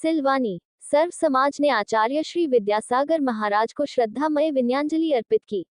सिलवानी सर्व समाज ने आचार्य श्री विद्यासागर महाराज को श्रद्धामय विनयाञ्जलि अर्पित की।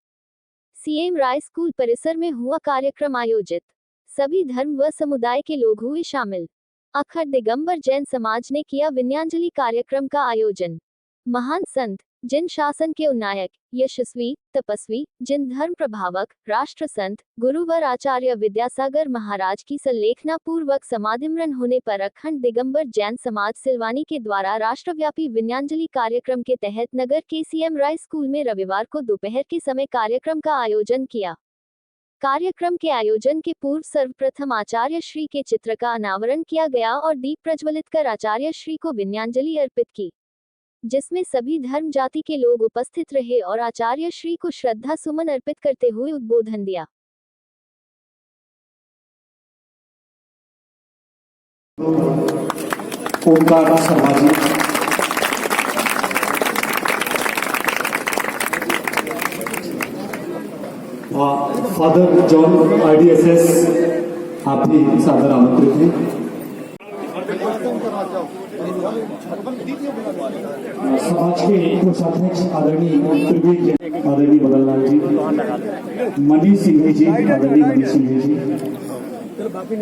सीएम राय स्कूल परिसर में हुआ कार्यक्रम आयोजित। सभी धर्म व समुदाय के लोग हुए शामिल। अखंड दिगंबर जैन समाज ने किया विनयाञ्जलि कार्यक्रम का आयोजन। महान संत, जिन शासन के उन्नायक, यशस्वी, तपस्वी, जिन धर्म प्रभावक, राष्ट्र संत, गुरुवर आचार्य विद्यासागर महाराज की संलेखना पूर्वक समाधिमरण होने पर अखंड दिगंबर जैन समाज सिलवानी के द्वारा राष्ट्रव्यापी विनयाञ्जलि कार्यक्रम के तहत नगर के सीएम राय स्कूल में रविवार को दोपहर के समय कार्यक्रम का आयोजन किया। कार्यक्रम के आयोजन के पूर्व सर्वप्रथम आचार्य श्री के चित्र का अनावरण किया गया और दीप प्रज्वलित कर आचार्य श्री को विनयाञ्जलि अर्पित की, जिसमें सभी धर्म जाति के लोग उपस्थित रहे और आचार्य श्री को श्रद्धा सुमन अर्पित करते हुए उद्बोधन दिया। ओंकार सामाजिक फादर जॉन आईडीएसएस आप भी सादर आमंत्रित हैं। समाज के कोषाध्यक्ष आदरणीय त्रिवेद आदरणीय बदललाल जी, मनीष सिंह जी, आदरणीय मनीष सिंह जी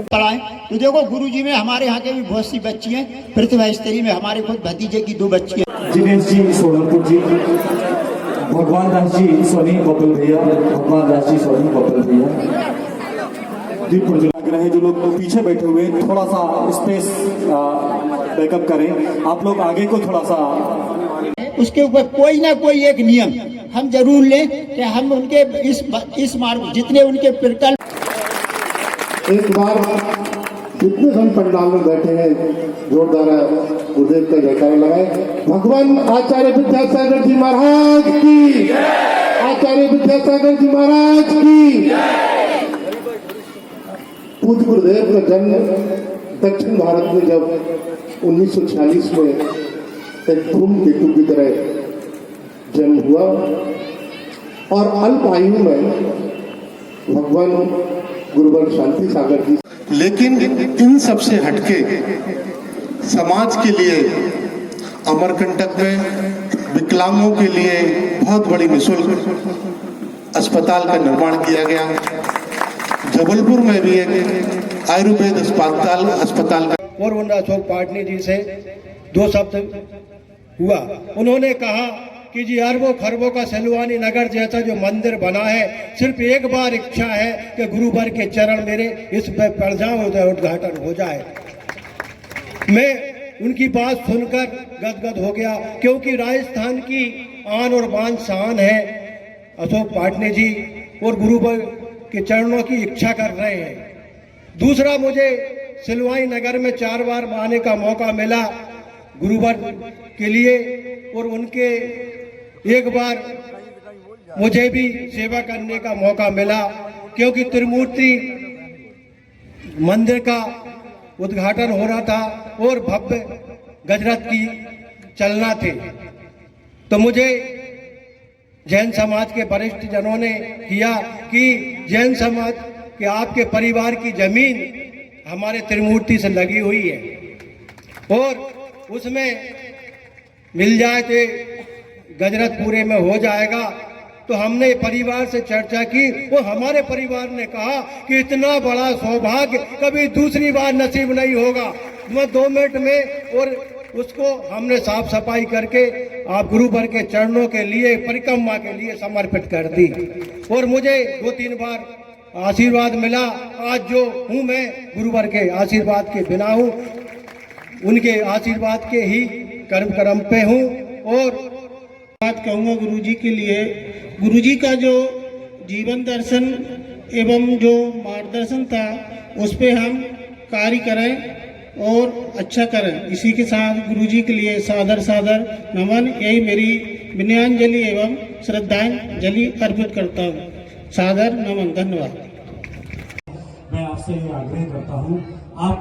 पढ़ाएं। तो देखो गुरुजी में हमारे यहाँ के भी बहुत सी बच्ची हैं। प्रतिभा स्तरी में हमारे खुद भतीजे की 2 बच्ची हैं। जिनेश जी सोलंपुर जी, भगवान दास जी सोनी बबल भैया, भगवान दास जी सोनी बबल भैया। दीप प्रज्वलित रहे। जो लोग पीछे बैठे हुए थोड़ा सा स्पेस बैकअप करें। आप लोग आगे को थोड़ा सा, उसके ऊपर कोई ना कोई एक नियम हम जरूर लें कि हम उनके इस मार्ग जितने उनके प्रकल्प। एक बार जितने हम पंडाल में बैठे हैं जोरदार गुरुदेव का जयकारा लगाए। भगवान आचार्य विद्यासागर जी महाराज की, आचार्य विद्यासागर जी महाराज की। पूज्य गुरुदेव का जन्म दक्षिण भारत में जब 1946 में एक धूम केतु की तरह जन्म हुआ और अल्प आयु में भगवान गुरुवर शांति सागर जी। लेकिन इन सब से हटके समाज के लिए अमरकंटक में विकलांगों के लिए बहुत बड़ी निःशुल्क अस्पताल का निर्माण किया गया। जबलपुर में भी एक आयुर्वेद अस्पताल का। और उन अशोक पाटनी जी से 2 शब्द हुआ। उन्होंने कहा कि जी अरबों खरबों का सिलवानी नगर जैसा जो मंदिर बना है, सिर्फ एक बार इच्छा है कि गुरुवर के चरण मेरे इस पर पड़ जाओ, उद्घाटन हो जाए। मैं उनकी बात सुनकर गदगद हो गया, क्योंकि राजस्थान की आन और बान शान है अशोक पाटनी जी, और गुरुवर के चरणों की इच्छा कर रहे हैं। दूसरा, मुझे सिलवानी नगर में 4 बार आने का मौका मिला गुरुवर के लिए, और उनके एक बार मुझे भी सेवा करने का मौका मिला, क्योंकि त्रिमूर्ति मंदिर का उद्घाटन हो रहा था और भव्य गजरथ की चलना थे। तो मुझे जैन समाज के वरिष्ठ जनों ने किया कि जैन समाज के आपके परिवार की जमीन हमारे त्रिमूर्ति से लगी हुई है और उसमें मिल जाए तो गजरथ पूरे में हो जाएगा। तो हमने परिवार से चर्चा की, वो हमारे परिवार ने कहा कि इतना बड़ा सौभाग्य कभी दूसरी बार नसीब नहीं होगा। मैं 2 मिनट में और उसको हमने साफ सफाई करके आप गुरुवर के चरणों के लिए परिक्रमा के लिए समर्पित कर दी, और मुझे 2-3 बार आशीर्वाद मिला। आज जो हूँ मैं गुरुवर के आशीर्वाद के बिना हूँ, उनके आशीर्वाद के ही कर्म पे हूँ। और बात कहूँगा गुरुजी के लिए, गुरुजी का जो जीवन दर्शन एवं जो मार्गदर्शन था उस पे हम कार्य करें और अच्छा करें। इसी के साथ गुरुजी के लिए सादर नमन, यही मेरी विनयाञ्जलि एवं श्रद्धांजलि अर्पित करता हूँ। सादर नमन, धन्यवाद। मैं आपसे ये आग्रह करता हूँ, आप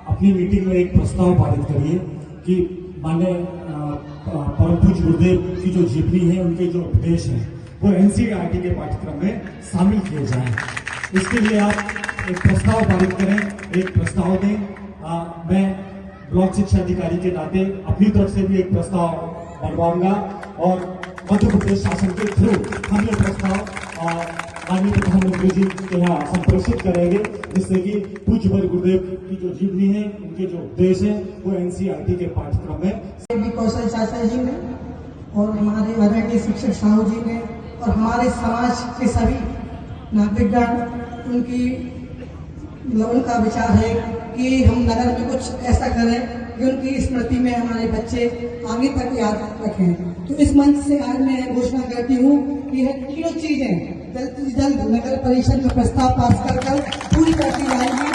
अपनी मीटिंग में एक प्रस्ताव पारित करिए कि माननीय परम पूज्य गुरुदेव की जो जीवनी है, उनके जो उपदेश हैं, वो एनसीईआरटी के पाठ्यक्रम में शामिल किए जाएं। इसके लिए आप एक प्रस्ताव पारित करें, एक प्रस्ताव दें। मैं ब्लॉक शिक्षा अधिकारी के नाते अपनी तरफ से भी एक प्रस्ताव बनवाऊंगा और मध्य प्रदेश शासन के थ्रू हम ये प्रस्ताव माननीय प्रधानमंत्री जी के यहाँ संप्रेषित करेंगे, जिससे कि पूज्य वर गुरुदेव की जो जीवनी है, उनके जो उपदेश है, वो एनसीईआरटी के पाठ्यक्रम में कौशल चाचा जी ने और हमारे वैरायटी शिक्षक साहू जी ने और हमारे समाज के सभी नागरिकगण उनका विचार है कि हम नगर में कुछ ऐसा करें कि उनकी स्मृति में हमारे बच्चे आगे तक याद रखें। तो इस मंच से आज मैं घोषणा करती हूँ कि यह तीनों चीजें जल्द से जल्द नगर परिषद में प्रस्ताव पास कर पूरी कर दी जाएगी।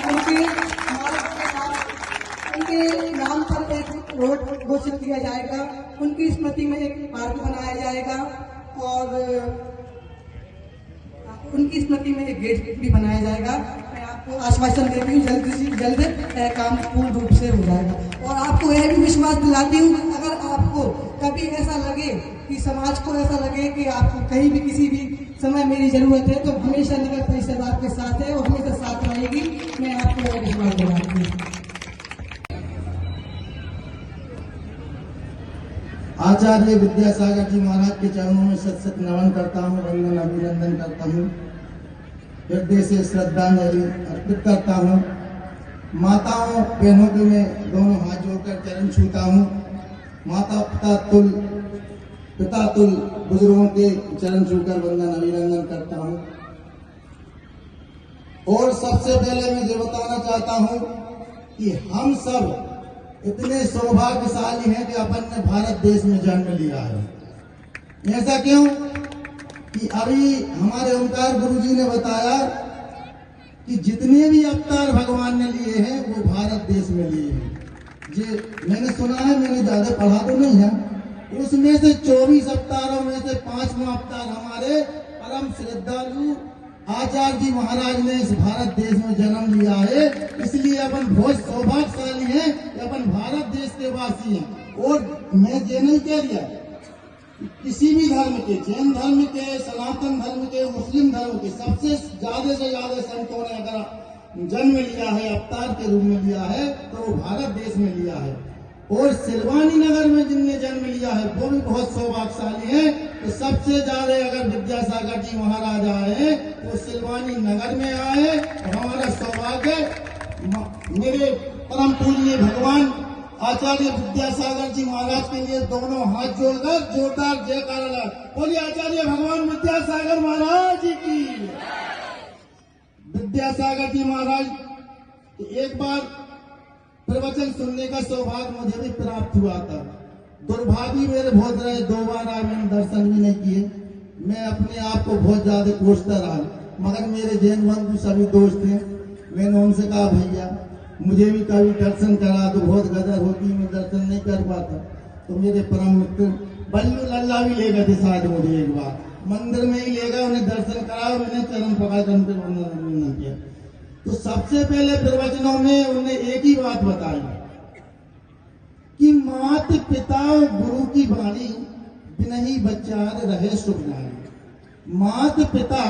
उनके नाम पर एक रोड घोषित किया जाएगा, उनकी स्मृति में एक पार्क बनाया जाएगा और उनकी स्मृति में एक गेट भी बनाया जाएगा। मैं आपको आश्वासन देती हूँ जल्द से जल्द काम पूर्ण रूप से हो जाएगा। और आपको यह भी विश्वास दिलाती हूँ कि अगर आपको कभी ऐसा लगे कि समाज को ऐसा लगे कि आपको कहीं भी किसी भी समय मेरी जरूरत है, तो हमेशा नगर परिषद आपके साथ है और हमेशा साथ रहेगी। मैं आपको यह विश्वास दिलाती हूँ। आचार्य विद्यासागर जी महाराज के चरणों में शत शत नमन करता हूँ, वंदन अभिनंदन करता हूँ, हृदय से श्रद्धांजलि अर्पित करता हूँ। माताओं बहनों के मैं दोनों हाथ जोड़कर चरण छूता हूँ। माता पिता तुल बुजुर्गों के चरण छूकर वंदन अभिनंदन करता हूँ। और सबसे पहले मैं ये बताना चाहता हूँ कि हम सब इतने सौभाग्यशाली हैं कि अपन ने भारत देश में जन्म लिया है। ऐसा क्यों कि अभी हमारे ओंकार गुरु जी ने बताया कि जितने भी अवतार भगवान ने लिए हैं वो भारत देश में लिए हैं। ये मैंने सुना है, मैंने ज्यादा पढ़ा तो नहीं है, उसमें से 24 अवतारों में से 5वां अवतार हमारे परम श्रद्धालु आचार्य जी महाराज ने इस भारत देश में जन्म लिया है। इसलिए अपन बहुत सौभाग्यशाली हैं कि अपन भारत देश के वासी हैं। और मैं ये नहीं कह रहा किसी भी धर्म के, जैन धर्म के, सनातन धर्म के, मुस्लिम धर्म के, सबसे ज्यादा से ज्यादा संतों ने अगर जन्म लिया है, अवतार के रूप में लिया है, तो वो भारत देश में लिया है। और सिलवानी नगर में जिनने जन्म लिया है वो भी बहुत सौभाग्यशाली है। तो सबसे ज्यादा अगर विद्यासागर जी महाराज आए तो सिलवानी नगर में आए, तो हमारा सौभाग्य। मेरे परम पूज्य भगवान आचार्य विद्यासागर जी महाराज के लिए दोनों हाथ जोड़कर जोरदार जयकारा बोलिए। आचार्य भगवान विद्यासागर महाराज जी की। विद्यासागर जी महाराज एक बार प्रवचन सुनने का सौभाग्य मुझे भी प्राप्त हुआ था। दुर्भाग्य मेरे बहुत रहे, 2 बार आए, मैंने दर्शन भी नहीं किए। मैं अपने आप को बहुत ज्यादा कोसता रहा, मगर मेरे जैन बंधु सभी दोस्त हैं। मैंने उनसे कहा भैया मुझे भी कभी दर्शन करा, तो बहुत गदर होती, मैं दर्शन नहीं कर पाता। तो मेरे परम मित्र बल्लू लल्ला भी ले गए थे शायद मुझे, एक बार मंदिर में ही ले गए, उन्हें दर्शन कराया, मैंने चरण पकड़ उनके वंदन किया। तो सबसे पहले प्रवचनों में उन्होंने एक ही बात बताई कि मात पिता गुरु की वाणी बिनहि बचार रहे सुख जाने। मात पिता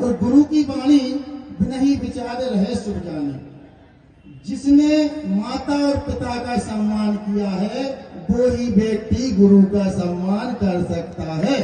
और गुरु की वाणी बिनहि विचार रहे सुख जाने। जिसने माता और पिता का सम्मान किया है वो ही व्यक्ति गुरु का सम्मान कर सकता है।